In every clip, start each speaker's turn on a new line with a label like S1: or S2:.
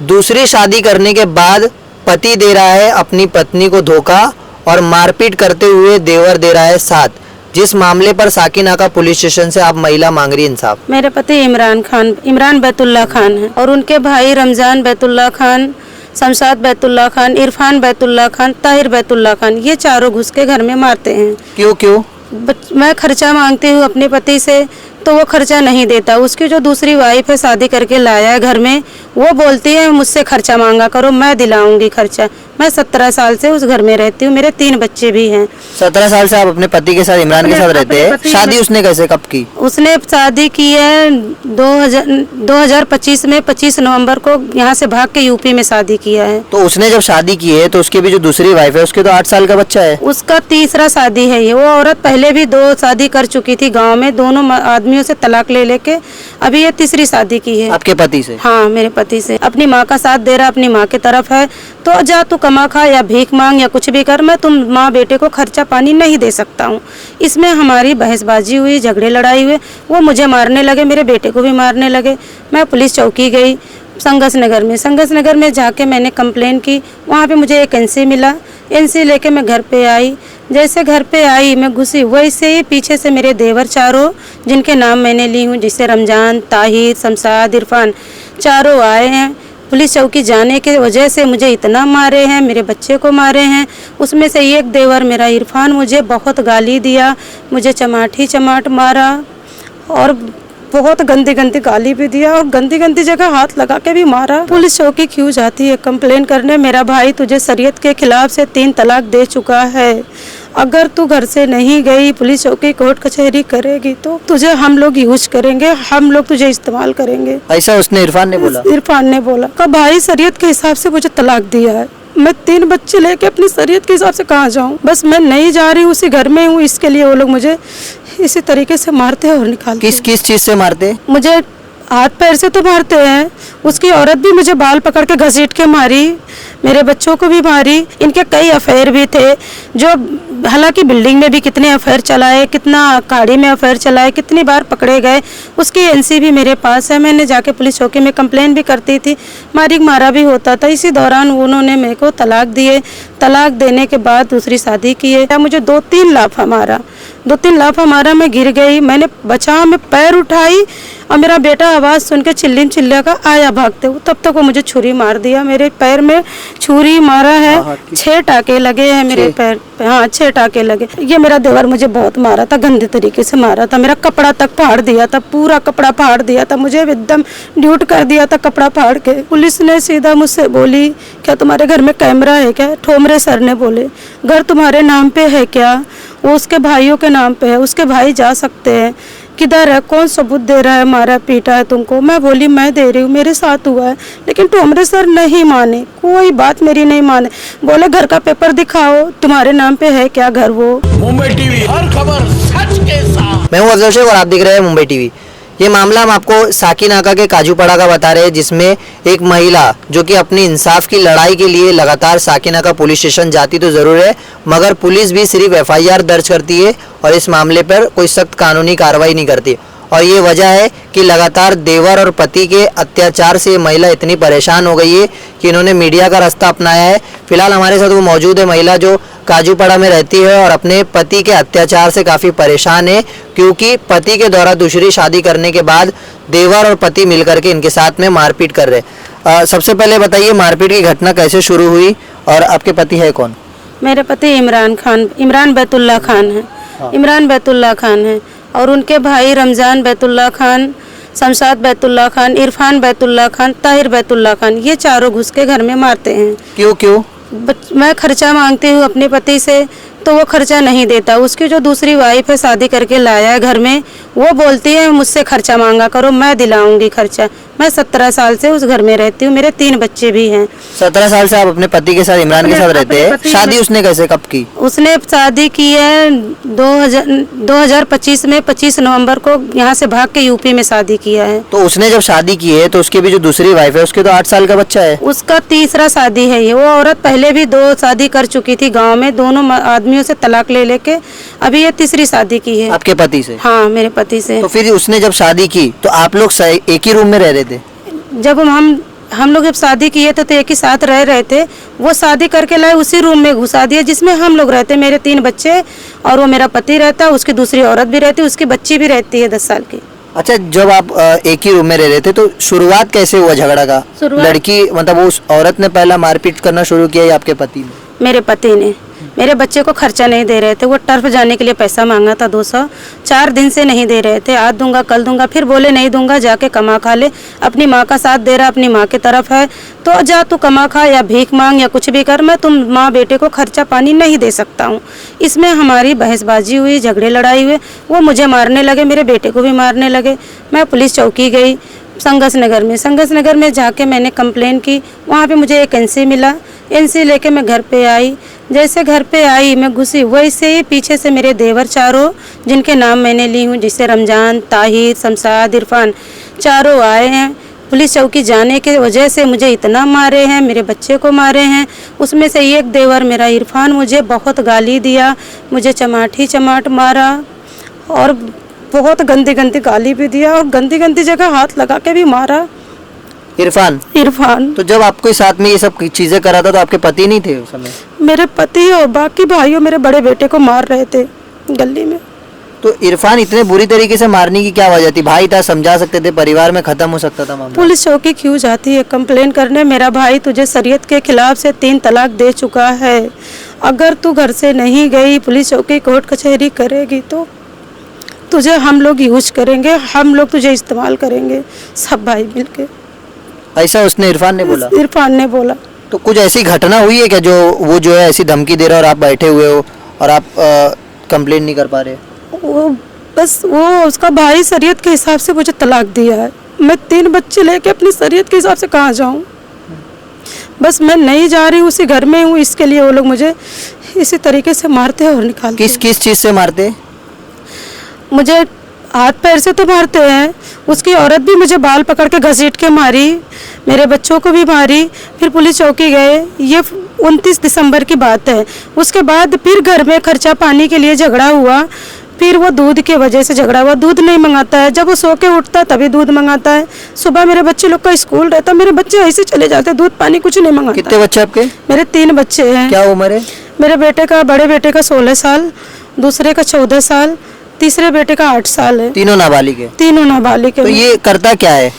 S1: दूसरी शादी करने के बाद पति दे रहा है अपनी पत्नी को धोखा और मारपीट करते हुए देवर दे रहा है साथ। जिस मामले पर साकीनाका पुलिस स्टेशन से आप महिला मांग रही इंसाफ।
S2: मेरे पति इमरान बैतुल्ला खान है और उनके भाई रमजान बैतुल्ला खान, शमशाद बैतुल्ला खान, इरफान बैतुल्ला खान, ताहिर बैतुल्ला खान, ये चारों घुस के घर में मारते हैं।
S1: क्यों?
S2: मैं खर्चा मांगती हूँ अपने पति से तो वो खर्चा नहीं देता। उसकी जो दूसरी वाइफ है शादी करके लाया है घर में, वो बोलती है मुझसे खर्चा मांगा करो, मैं दिलाऊंगी खर्चा। मैं 17 साल से उस घर में रहती हूँ, मेरे 3 बच्चे भी हैं।
S1: 17 साल से आप अपने पति के साथ इमरान के साथ रहते हैं। शादी उसने कैसे कब की?
S2: उसने शादी की है 2025 में 25 नवंबर को यहाँ से भाग के यूपी में शादी किया है।
S1: तो उसने जब शादी की है तो उसकी भी जो दूसरी वाइफ है उसके तो 8 साल का बच्चा है।
S2: उसका तीसरा शादी है ये। वो औरत पहले भी 2 शादी कर चुकी थी गाँव में, दोनों आदमियों से तलाक ले लेके अभी ये तीसरी शादी की है।
S1: आपके पति से?
S2: हाँ, मेरे पति से। अपनी माँ का साथ दे रहा, अपनी माँ की तरफ है तो जा तू कमा खा या भीख मांग या कुछ भी कर, मैं तुम माँ बेटे को खर्चा पानी नहीं दे सकता हूँ। इसमें हमारी बहसबाजी हुई, झगड़े लड़ाई हुए, वो मुझे मारने लगे, मेरे बेटे को भी मारने लगे। मैं पुलिस चौकी गई संघर्ष नगर में जाके मैंने कंप्लेन की। वहाँ पे मुझे एक एनसी मिला। एनसी लेके मैं घर पे आई। जैसे घर पे आई मैं घुसी, वैसे ही पीछे से मेरे देवर चारों, जिनके नाम मैंने ली हूँ, जैसे रमजान, ताहिर, शमशाद, इरफान, चारों आए हैं। पुलिस चौकी जाने की वजह से मुझे इतना मारे हैं, मेरे बच्चे को मारे हैं। उसमें से एक देवर मेरा इरफान मुझे बहुत गाली दिया, मुझे चमाट मारा और बहुत गंदी गाली भी दिया और गंदी जगह हाथ लगा के भी मारा। पुलिस चौकी क्यों जाती है कंप्लेन करने? मेरा भाई तुझे शरीयत के खिलाफ से 3 तलाक दे चुका है। अगर तू घर से नहीं गई, पुलिस चौकी कोर्ट कचहरी करेगी तो तुझे हम लोग यूज करेंगे, हम लोग तुझे इस्तेमाल करेंगे।
S1: ऐसा उसने इरफान ने बोला?
S2: इरफान ने बोला का भाई शरीयत के हिसाब से मुझे तलाक दिया है। मैं 3 बच्चे लेके अपनी शरीयत के हिसाब से कहाँ जाऊँ? बस मैं नहीं जा रही हूँ, उसी घर में हूँ, इसके लिए वो लोग मुझे इसी तरीके से मारते हैं और निकालते हैं।
S1: किस चीज से मारते?
S2: मुझे हाथ पैर से तो मारते हैं। उसकी औरत भी मुझे बाल पकड़ के घसीट के मारी, मेरे बच्चों को भी मारी। इनके कई अफेयर भी थे, जो हालांकि बिल्डिंग में भी कितने अफेयर चलाए, कितना गाड़ी में अफेयर चलाए, कितनी बार पकड़े गए। उसकी एनसी भी मेरे पास है। मैंने जाके पुलिस चौकी में कंप्लेन भी करती थी, मारा भी होता था। इसी दौरान उन्होंने मेरे को तलाक दिए। तलाक देने के बाद दूसरी शादी की है। मुझे 2-3 लाफा मारा, मैं गिर गई। मैंने बचाव में पैर उठाई और मेरा बेटा आवाज़ सुन के चिल्ला का आया भागते हुए, तब तक वो मुझे छुरी मार दिया। मेरे पैर में छुरी मारा है, 6 टाके लगे हैं मेरे पैर पे। हाँ, 6 टाके लगे। ये मेरा देवर मुझे बहुत मारा था, गंदे तरीके से मारा था। मेरा कपड़ा तक फाड़ दिया था, पूरा कपड़ा फाड़ दिया था, मुझे एकदम ड्यूट कर दिया था कपड़ा फाड़ के। पुलिस ने सीधा मुझसे बोली, क्या तुम्हारे घर में कैमरा है क्या? ठोमरे सर ने बोले, घर तुम्हारे नाम पे है क्या? वो उसके भाइयों के नाम पे है, उसके भाई जा सकते हैं। किधर है? कौन सबूत दे रहा है? मारा पीटा है तुमको? मैं बोली मैं दे रही हूँ, मेरे साथ हुआ है। लेकिन ठोमरे सर नहीं माने, कोई बात मेरी नहीं माने। बोले घर का पेपर दिखाओ, तुम्हारे नाम पे है क्या घर? वो
S3: मुंबई टीवी, हर खबर सच के साथ।
S1: मैं हूँ अफजल शेख और आप देख रहे हैं मुंबई टीवी। ये मामला हम आपको साकीनाका के काजूपड़ा का बता रहे हैं, जिसमें एक महिला जो कि अपनी इंसाफ की लड़ाई के लिए लगातार साकीनाका पुलिस स्टेशन जाती तो ज़रूर है, मगर पुलिस भी सिर्फ FIR दर्ज करती है और इस मामले पर कोई सख्त कानूनी कार्रवाई नहीं करती। और ये वजह है कि लगातार देवर और पति के अत्याचार से ये महिला इतनी परेशान हो गई है कि इन्होंने मीडिया का रास्ता अपनाया है। फिलहाल हमारे साथ वो मौजूद है, महिला जो काजूपड़ा में रहती है और अपने पति के अत्याचार से काफ़ी परेशान है, क्योंकि पति के द्वारा दूसरी शादी करने के बाद देवर और पति मिलकर के इनके साथ में मारपीट कर रहे। सबसे पहले बताइए, मारपीट की घटना कैसे शुरू हुई और आपके पति है कौन?
S2: मेरे पति इमरान बैतुल्ला खान है। हाँ। इमरान बैतुल्ला खान है और उनके भाई रमजान बैतुल्ला खान, शमशाद बैतुल्ला खान, इरफान बैतुल्ला खान, ताहिर बैतुल्ला खान, ये चारों घुस के घर में मारते हैं।
S1: क्यों?
S2: मैं खर्चा मांगती हूँ अपने पति से तो वो खर्चा नहीं देता। उसकी जो दूसरी वाइफ है शादी करके लाया है घर में, वो बोलती है मुझसे खर्चा मांगा करो, मैं दिलाऊंगी खर्चा। मैं 17 साल से उस घर में रहती हूँ, मेरे 3 बच्चे भी हैं।
S1: 17 साल से आप अपने पति के साथ इमरान के साथ रहते हैं। शादी उसने कैसे कब की?
S2: उसने शादी की है 2025 में 25 नवंबर को यहाँ से भाग के यूपी में शादी किया है।
S1: तो उसने जब शादी की है तो उसकी भी जो दूसरी वाइफ है उसके तो 8 साल का बच्चा है।
S2: उसका तीसरा शादी है ये। वो औरत पहले भी 2 शादी कर चुकी थी गाँव में, दोनों आदमियों से तलाक ले लेके अभी ये तीसरी शादी की है।
S1: आपके पति से?
S2: हाँ, मेरे पति से।
S1: तो फिर उसने जब शादी की तो आप लोग एक ही रूम में रह रहे थे?
S2: जब हम हम लोग जब शादी किए थे तो एक ही साथ रह रहे थे। वो शादी करके लाए उसी रूम में घुसा दिया जिसमें हम लोग रहते, मेरे 3 बच्चे और वो मेरा पति रहता है, उसकी दूसरी औरत भी रहती है, उसकी बच्ची भी रहती है 10 साल की।
S1: अच्छा, जब आप एक ही रूम में रह रहे थे तो शुरुआत कैसे हुआ झगड़ा का? लड़की मतलब उस औरत ने पहला मारपीट करना शुरू किया या आपके पति ने?
S2: मेरे पति ने। मेरे बच्चे को खर्चा नहीं दे रहे थे, वो टर्फ जाने के लिए पैसा मांगा था 200, 4 दिन से नहीं दे रहे थे। आज दूंगा कल दूंगा, फिर बोले नहीं दूंगा, जाके कमा खा ले। अपनी माँ का साथ दे रहा, अपनी माँ की तरफ है तो जा तू कमा खा या भीख मांग या कुछ भी कर, मैं तुम माँ बेटे को खर्चा पानी नहीं दे सकता हूँ। इसमें हमारी बहसबाजी हुई, झगड़े लड़ाई हुए, वो मुझे मारने लगे, मेरे बेटे को भी मारने लगे। मैं पुलिस चौकी गई संघर्ष नगर में जाके मैंने कंप्लेन की। वहाँ पे मुझे एक एनसी मिला, एनसी लेके मैं घर पे आई। जैसे घर पे आई मैं घुसी, वैसे ही पीछे से मेरे देवर चारों, जिनके नाम मैंने ली हूँ, जैसे रमजान, ताहिर, शमशाद, इरफान, चारों आए हैं। पुलिस चौकी जाने की वजह से मुझे इतना मारे हैं, मेरे बच्चे को मारे हैं। उसमें से एक देवर मेरा इरफान मुझे बहुत गाली दिया, मुझे चमाट मारा और बहुत गंदी गंदी गाली भी दिया और गंदी गंदी जगह हाथ लगा के भी मारा। इरफान।
S1: तो जब आपके साथ में ये सब चीजें करा था तो आपके पति नहीं थे उस समय?
S2: मेरे पति और बाकी भाइयों मेरे बड़े बेटे को मार रहे थे गली में।
S1: तो इरफान इतने बुरी तरीके से मारने की क्या वजह थी? भाई था, समझा सकते थे, परिवार में खत्म हो सकता था मामला।
S2: पुलिस चौकी क्यों जाती है कंप्लेन करने? मेरा भाई तुझे शरीयत के खिलाफ से 3 तलाक दे चुका है। अगर तू घर से नहीं गई, पुलिस चौकी कोर्ट कचहरी करेगी तो तुझे हम लोग यूज करेंगे, हम लोग तुझे इस्तेमाल करेंगे, सब भाई मिलके।
S1: ऐसा उसने इरफान ने बोला?
S2: इरफान ने बोला।
S1: तो कुछ ऐसी घटना हुई है क्या जो वो जो है ऐसी धमकी दे रहा है और आप बैठे हुए हो और आप कंप्लेन नहीं कर पा रहे?
S2: वो उसका भाई शरीयत के हिसाब से मुझे तलाक दिया है। मैं 3 बच्चे लेके अपनी शरीयत के हिसाब से कहाँ जाऊँ? बस मैं नहीं जा रही हूँ, उसी घर में हूँ, इसके लिए वो लोग मुझे इसी तरीके से मारते हैं और निकालते हैं।
S1: किस चीज़ से मारते? मुझे
S2: हाथ पैर से तो मारते हैं, उसकी औरत भी मुझे बाल पकड़ के घसीट के मारी, मेरे बच्चों को भी मारी। फिर पुलिस चौकी गए, ये 29 दिसंबर की बात है। उसके बाद फिर घर में खर्चा पानी के लिए झगड़ा हुआ, फिर वो दूध की वजह से झगड़ा हुआ। दूध नहीं मंगाता है, जब वो सो के उठता तभी दूध मंगाता है। सुबह मेरे बच्चे लोग का स्कूल रहता, मेरे बच्चे ऐसे चले जाते, दूध पानी कुछ नहीं मंगाता।
S1: कितने बच्चे आपके?
S2: मेरे 3 बच्चे हैं।
S1: क्या उम्र है?
S2: मेरे बेटे का, बड़े बेटे का 16 साल, दूसरे का 14 साल, तीसरे बेटे का 8 साल है।
S1: तीनों नाबालिग है?
S2: तीनों नाबालिग है।
S1: तो ये करता क्या है?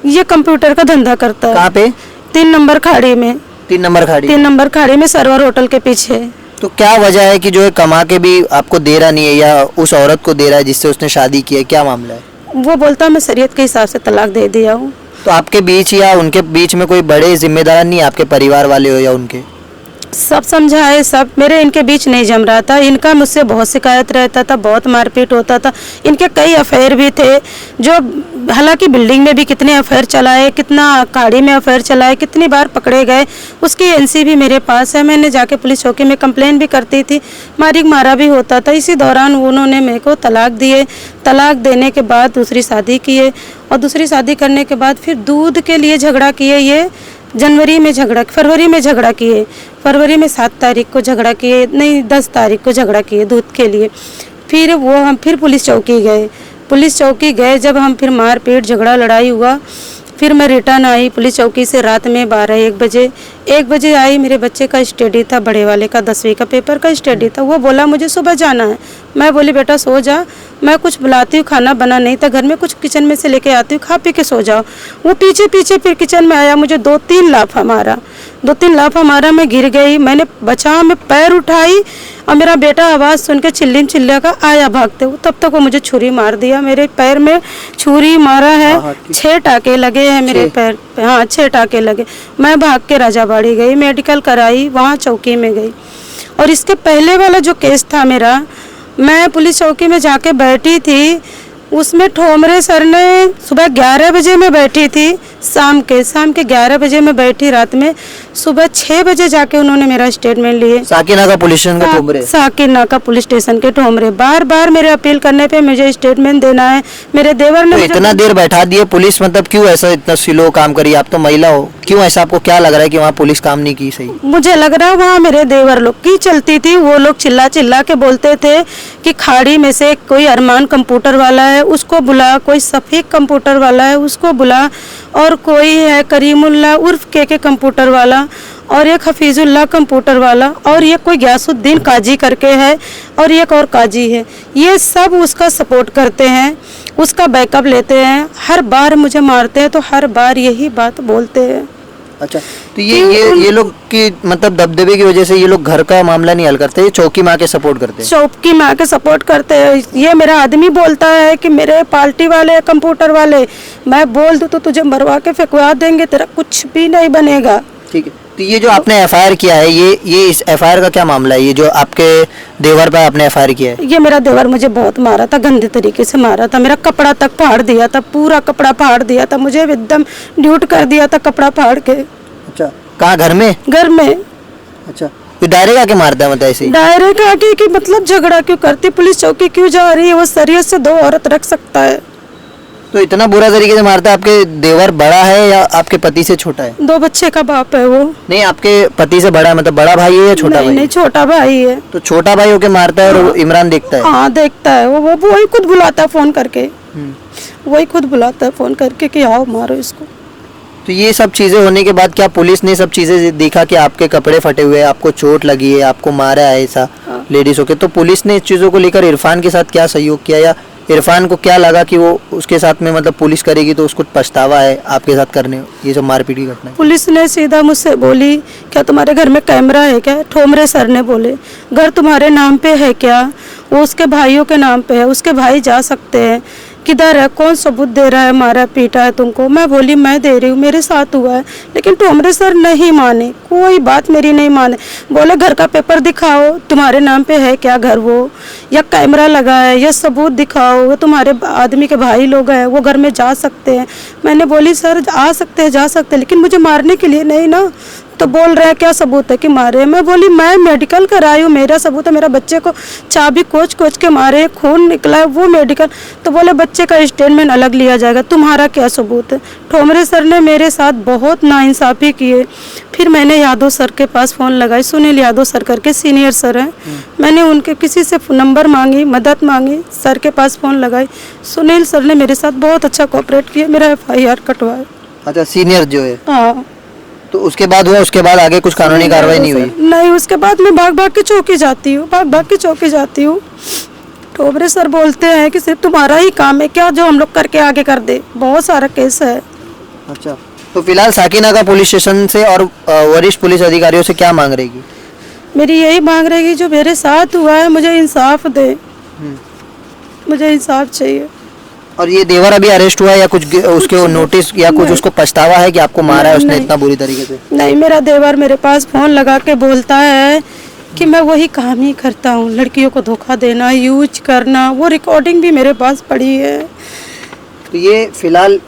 S2: ये कंप्यूटर का धंधा करता है।
S1: कहाँ पे?
S2: 3 नंबर खाड़ी में।
S1: 3 नंबर खाड़ी?
S2: 3 नंबर खाड़ी में, सरवर होटल के पीछे।
S1: तो क्या वजह है कि जो है कमा के भी आपको दे रहा नहीं है या उस औरत को दे रहा है जिससे उसने शादी की है? क्या मामला है?
S2: वो बोलता है मैं शरीयत के हिसाब से तलाक दे दिया हूँ।
S1: तो आपके बीच या उनके बीच में कोई बड़े जिम्मेदार नहीं, आपके परिवार वाले हो या उनके?
S2: सब समझाए, सब मेरे इनके बीच नहीं जम रहा था। इनका मुझसे बहुत शिकायत रहता था, बहुत मारपीट होता था। इनके कई अफेयर भी थे, जो हालांकि बिल्डिंग में भी कितने अफेयर चलाए, कितना गाड़ी में अफेयर चलाए, कितनी बार पकड़े गए। उसकी एनसी भी मेरे पास है, मैंने जाके पुलिस चौकी में कंप्लेन भी करती थी, मारा भी होता था। इसी दौरान उन्होंने मेरे को तलाक दिए। तलाक देने के बाद दूसरी शादी किए और दूसरी शादी करने के बाद फिर दूध के लिए झगड़ा किए। ये फरवरी में झगड़ा किए, फरवरी में 7 तारीख को झगड़ा किए, नहीं 10 तारीख को झगड़ा किए दूध के लिए। फिर हम फिर पुलिस चौकी गए। जब हम फिर मारपीट झगड़ा लड़ाई हुआ, फिर मैं रिटर्न आई पुलिस चौकी से रात में 1 बजे आई। मेरे बच्चे का स्टडी था, बड़े वाले का 10वीं का पेपर का स्टडी था। वो बोला मुझे सुबह जाना है। मैं बोली बेटा सो जा, मैं कुछ बुलाती हूँ, खाना बना नहीं था घर में, कुछ किचन में से लेके आती हूँ, खा पी के सो जाओ। वो पीछे फिर किचन में आया, मुझे 2-3 लाफा मारा। मैं गिर गई। मैंने बचाव में पैर उठाई और मेरा बेटा आवाज़ सुन के चिल्ला का आया भागते हुए। तब तक वो मुझे छुरी मार दिया। मेरे पैर में छुरी मारा है, 6 टाके लगे हैं मेरे पैर पे। हाँ 6 टाके लगे। मैं भाग के राजाबाड़ी गई, मेडिकल कराई, वहाँ चौकी में गई। और इसके पहले वाला जो केस था मेरा, मैं पुलिस चौकी में जाके बैठी थी, उसमें ठोमरे सर ने सुबह 11 बजे में बैठी थी, शाम के 11 बजे में बैठी, रात में सुबह 6 बजे जाके उन्होंने मेरा स्टेटमेंट लिए।
S1: साकिनाका पुलिस स्टेशन के ठोमरे? साकिनाका
S2: पुलिस स्टेशन के ठोमरे। बार मेरे अपील करने पे मुझे स्टेटमेंट देना है। मेरे देवर ने
S1: तो इतना देर बैठा दिए पुलिस, मतलब क्यों ऐसा इतना स्लो काम करी? आप तो महिला हो, क्यों ऐसा आपको क्या लग रहा है कि वहाँ पुलिस काम नहीं की सही?
S2: मुझे लग रहा है वहाँ मेरे देवर लोग की चलती थी। वो लोग चिल्ला के बोलते थे कि खाड़ी में से कोई अरमान कंप्यूटर वाला है, है उसको बुला, कोई सफ़ीक कंप्यूटर वाला है उसको बुला, और कोई है करीमुल्ला उर्फ के कंप्यूटर वाला, और एक हफीजुल्लाह कंप्यूटर वाला, और ये कोई गयासुद्दीन काजी करके है, और एक और काजी है। ये सब उसका सपोर्ट करते हैं, उसका बैकअप लेते हैं। हर बार मुझे मारते हैं तो हर बार यही बात बोलते हैं।
S1: अच्छा, तो ये लोग की मतलब दबदबे की वजह से ये लोग घर का मामला नहीं हल करते, ये चौकी माँ के सपोर्ट करते हैं।
S2: चौकी माँ के सपोर्ट करते हैं। ये मेरा आदमी बोलता है कि मेरे पार्टी वाले कंप्यूटर वाले, मैं बोल दूँ तो तुझे मरवा के फेंकवा देंगे, तेरा कुछ भी नहीं बनेगा।
S1: ठीक है, तो ये जो आपने एफआईआर किया है, ये इस एफआईआर का क्या मामला है? ये जो आपके देवर पर आपने एफआईआर किया है?
S2: ये मेरा देवर मुझे बहुत मारा था, गंदे तरीके से मारा था, मेरा कपड़ा तक फाड़ दिया था, पूरा कपड़ा फाड़ दिया था, मुझे एकदम ड्यूट कर दिया था कपड़ा फाड़ के।
S1: अच्छा, कहाँ? घर में?
S2: घर में।
S1: अच्छा, तो डायरेक्ट आके मारता है मतलब ऐसे ही?
S2: डायरेक्ट आके कि मतलब झगड़ा क्यों करती, पुलिस चौकी क्यों जा रही है, वो शरीयत से 2 औरत रख सकता है।
S1: तो इतना बुरा तरीके से मारता है। आपके देवर बड़ा है या आपके पति से छोटा है?
S2: 2 बच्चे का बाप है वो।
S1: नहीं, आपके पति से बड़ा है, मतलब बड़ा भाई है या छोटा भाई?
S2: नहीं, छोटा भाई है।
S1: तो छोटा भाई होके मारता है और वो इमरान देखता है?
S2: हाँ, देखता है वो वही खुद बुलाता है फोन करके, वही खुद बुलाता है फोन करके कि आओ मारो इसको।
S1: तो ये सब चीजें होने के बाद क्या पुलिस ने सब चीजें देखा कि आपके कपड़े फटे हुए हैं, आपको चोट लगी है, आपको मारा है ऐसा लेडीज होके, तो पुलिस ने इस चीजों को लेकर इरफान के साथ क्या सहयोग किया, या इरफान को क्या लगा कि वो उसके साथ में मतलब पुलिस करेगी तो उसको पछतावा है आपके साथ करने ये सब मारपीट की घटना?
S2: पुलिस ने सीधा मुझसे बोली, क्या तुम्हारे घर में कैमरा है क्या? ठोमरे सर ने बोले, घर तुम्हारे नाम पे है क्या? वो उसके भाइयों के नाम पे है, उसके भाई जा सकते हैं। किधर है, कौन सबूत दे रहा है मारा पीटा है तुमको? मैं बोली मैं दे रही हूँ, मेरे साथ हुआ है। लेकिन ठोमरे सर नहीं माने, कोई बात मेरी नहीं माने। बोले घर का पेपर दिखाओ, तुम्हारे नाम पे है क्या घर वो, या कैमरा लगा है, या सबूत दिखाओ, वो तुम्हारे आदमी के भाई लोग हैं, वो घर में जा सकते हैं। मैंने बोली सर आ सकते हैं, जा सकते हैं, लेकिन मुझे मारने के लिए नहीं ना। तो बोल रहे हैं क्या सबूत है कि मारे? मैं बोली मैं मेडिकल कराई हूँ, मेरा सबूत है, मेरा बच्चे को चाबी कोच कोच के मारे, खून निकला है, वो मेडिकल। तो बोले बच्चे का स्टेटमेंट अलग लिया जाएगा, तुम्हारा क्या सबूत है? ठोमरे सर ने मेरे साथ बहुत नाइंसाफ़ी किए। फिर मैंने यादव सर के पास फ़ोन लगाई, सुनील यादव सर करके सीनियर सर हैं, मैंने उनके किसी से नंबर मांगी, मदद मांगी, सर के पास फ़ोन लगाई। सुनील सर ने मेरे साथ बहुत अच्छा कोऑपरेट किया, मेरा FIR कटवाया।
S1: अच्छा, सीनियर जो है?
S2: हाँ।
S1: तो उसके बाद हुआ, उसके बाद आगे कुछ कानूनी कार्रवाई नहीं हुई?
S2: नहीं, उसके बाद मैं भाग भाग के चौकी जाती हूँ, भाग भाग के चौकी जाती हूँ। ठोमरे सर बोलते हैं कि सिर्फ तुम्हारा ही काम है क्या जो हम लोग करके आगे कर दे, बहुत सारा केस है।
S1: अच्छा, तो फिलहाल साकिनाका पुलिस स्टेशन से और वरिष्ठ पुलिस अधिकारियों से क्या मांग रहेगी?
S2: मेरी यही मांग रहेगी जो मेरे साथ हुआ है मुझे इंसाफ दे, मुझे इंसाफ चाहिए।
S1: और ये देवर अभी अरेस्ट हुआ है या कुछ उसके नोटिस या कुछ उसको पछतावा है कि आपको मारा है उसने इतना बुरी तरीके से?
S2: नहीं, मेरा देवर मेरे पास फोन लगा के बोलता है कि मैं वही काम ही करता हूँ, लड़कियों को धोखा देना, यूज करना, वो रिकॉर्डिंग भी मेरे पास पड़ी है।
S1: तो ये फिलहाल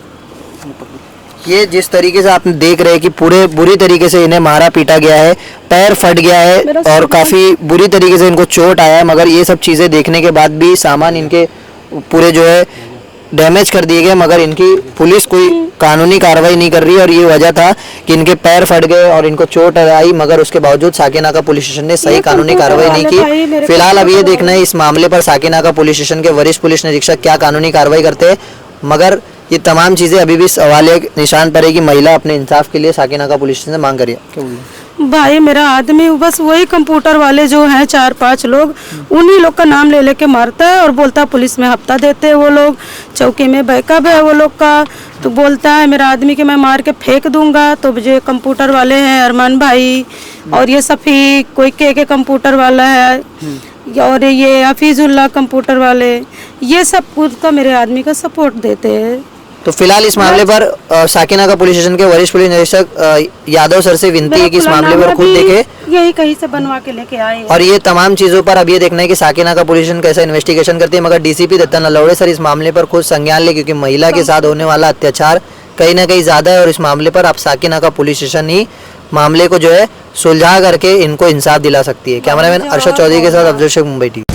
S1: ये जिस तरीके से आप देख रहे हैं कि पूरे बुरी तरीके से इन्हें मारा पीटा गया है, पैर फट गया है और काफ़ी बुरी तरीके से इनको चोट आया है, मगर ये सब चीज़ें देखने के बाद भी सामान इनके पूरे जो है डैमेज कर दिए गए, मगर इनकी पुलिस कोई कानूनी कार्रवाई नहीं कर रही है। और ये वजह था कि इनके पैर फट गए और इनको चोट आई, मगर उसके बावजूद साकिनाका पुलिस स्टेशन ने सही कानूनी कार्रवाई नहीं की। फिलहाल अब ये देखना है इस मामले पर साकिनाका पुलिस स्टेशन के वरिष्ठ पुलिस निरीक्षक क्या कानूनी कार्रवाई करते हैं, मगर ये तमाम चीज़ें अभी भी सवाल निशान पर है कि महिला अपने इंसाफ के लिए साकिनाका पुलिस स्टेशन से मांग करिए। क्या बोलिए
S2: भाई, मेरा आदमी बस वही कंप्यूटर वाले जो हैं 4-5 लोग, उन्हीं लोग का नाम ले लेके मारता है और बोलता है पुलिस में हफ्ता देते हैं वो लोग, चौकी में बैकअप है वो लोग का। तो बोलता है मेरा आदमी कि मैं मार के फेंक दूंगा। तो जो कंप्यूटर वाले हैं अरमान भाई और ये सफ़ी कोई के कंप्यूटर वाला है और ये हफीजुल्लाह कंप्यूटर वाले, ये सब उसका मेरे आदमी का सपोर्ट देते हैं।
S1: तो फिलहाल इस मामले पर साकिनाका पुलिस स्टेशन के वरिष्ठ पुलिस निरीक्षक यादव सर से विनती है कि इस मामले पर खुद देखे,
S2: यही कहीं से बनवा के लेके आए।
S1: और ये तमाम चीज़ों पर अब ये देखना है कि साकिनाका पुलिस स्टेशन कैसा इन्वेस्टिगेशन करती है, मगर DCP दत्ता नलवड़े सर इस मामले पर खुद संज्ञान ले, क्योंकि महिला के साथ होने वाला अत्याचार कहीं ना कहीं ज़्यादा है और इस मामले पर अब साकिनाका पुलिस स्टेशन ही मामले को जो है सुलझा करके इनको इंसाफ दिला सकती है। कैमरामैन अरशद चौधरी के साथ अफजल शेख, मुंबई TV।